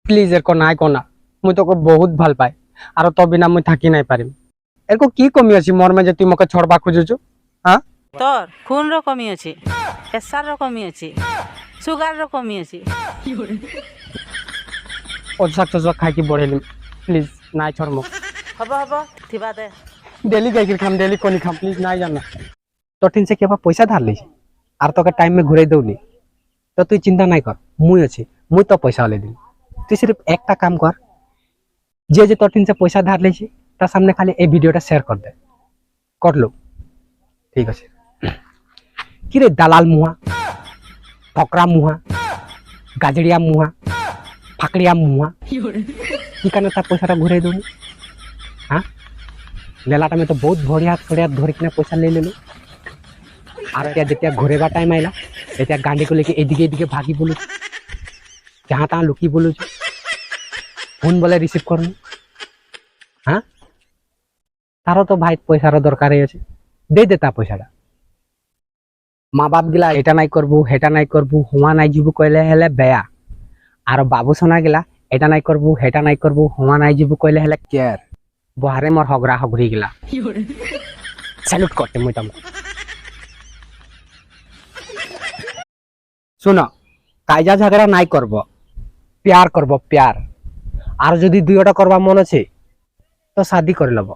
Please এরকম নাই কোনা মুই তোকে বহুত ভাল পাই আর তো বিনা মুই থাকি নাই পারিম এরকম কি কমি আছে মোর মে যে তুই মকে ছড়বা খুঁজুছু হ্যাঁ তোর খুন র কমি আছে, প্রেসার র কমি আছে, সুগার র কমি আছে। ওষাক টোষাক খাই কি বড়েলিম প্লিজ নাই ছড় মুখ হব হব থিবা দে। ডেলি গাইকির খাম ডেলি কনি খাম প্লিজ নাই জানা তোর টিন সে কি আবার পয়সা ধার লিস আর তোকে টাইম মে ঘুরে দৌনি তো তুই চিন্তা নাই কর মুই আছি মুই তো পয়সা হলে দিন তুই সির্ফ একটা কাম কর যে যে তোর টিন সে পয়সা ধার লিছি তার সামনে খালি এই ভিডিওটা শেয়ার কর দে করলো ঠিক আছে কি রে দালাল মুহা ফকরা মুহা গাজড়িয়া মুহা ফাকড়িয়া মুহা কি কারণে তার পয়সাটা ঘুরে দৌনি হ্যাঁ লেলাটা মে তো বহুত ভড়িয়া ফড়িয়া ধরে কিনা পয়সা নিয়ে নিল আর যেটা ঘুরেবা টাইম আইলা এটা গান্ডি को लेके এদিকে এদিকে ভাগি বলু जहाँ तहाँ लुकी बोलू ফোন বলে রিসিভ করুন হ্যাঁ তারও তো ভাই পয়সার দরকারই আছে দে তা পয়সাটা মা বাপ গিলা এটা নাই করবো হেটা নাই করবো হুয়া নাই যাবো কইলে হেলে বেয়া আর বাবু সোনা গিলা এটা নাই করবো হেটা নাই করবো হুয়া নাই যাবো কইলে হেলে কেয়ার বহারে মোর হগরা হগরি গিলা স্যালুট করতে মুই তোমাকে শুনো কাইজা ঝগড়া নাই করব প্যার করব প্যার আর যদি দুইটা করবা মন আছে তো শাদি করে লব